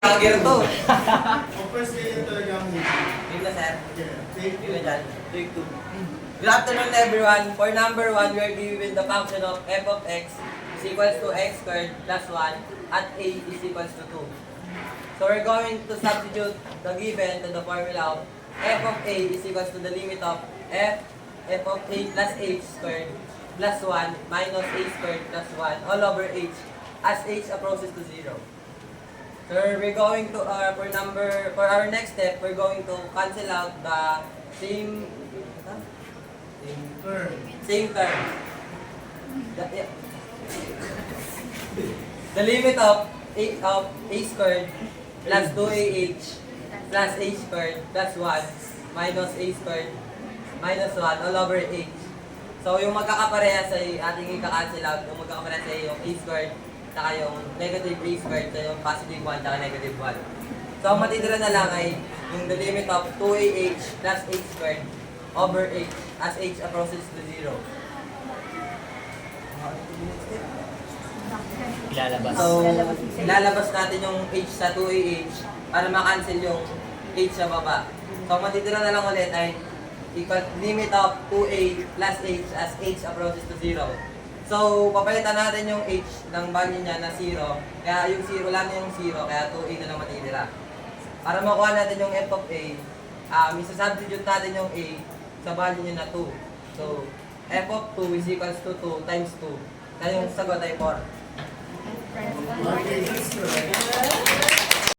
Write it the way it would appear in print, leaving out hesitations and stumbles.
Lager to. First kayo talaga ang Yun na, sir. take Yun na dyan. Take two. Good afternoon, everyone. For number 1, we are given the function of f of x is equals to x squared plus 1 at a is equals to 2. So we're going to substitute the given to the formula of f of a is equals to the limit of f of a plus h squared plus 1 minus a squared plus 1 all over h as h approaches to 0. So we're going to for our next step, we're going to cancel out the same term. The limit of a squared plus 2ah plus a squared plus 1 minus a squared minus 1 all over h. So yung magkakapareha sa ating ika-cancel out, yung magkakapareha sa yung a squared saka yung negative a squared, saka yung positive 1 saka negative 1. So ang matitira na lang ay yung the limit of 2ah plus h squared over h as h approaches to 0. Ilalabas. So, ilalabas natin yung h sa 2ah para makancel yung h sa baba. So, ang matitira na lang ulit ay equal limit of 2a plus h as h approaches to 0. So, papalitan natin yung h ng value niya na 0. Kaya yung 0, wala na yung 0, kaya 2a na lang matitira. Para makuha natin yung f of a, isa-substitute natin yung a sa value niya na 2. So, f of 2 is equals to 2 times 2. Kaya yung sagot ay 4. Okay, that's correct.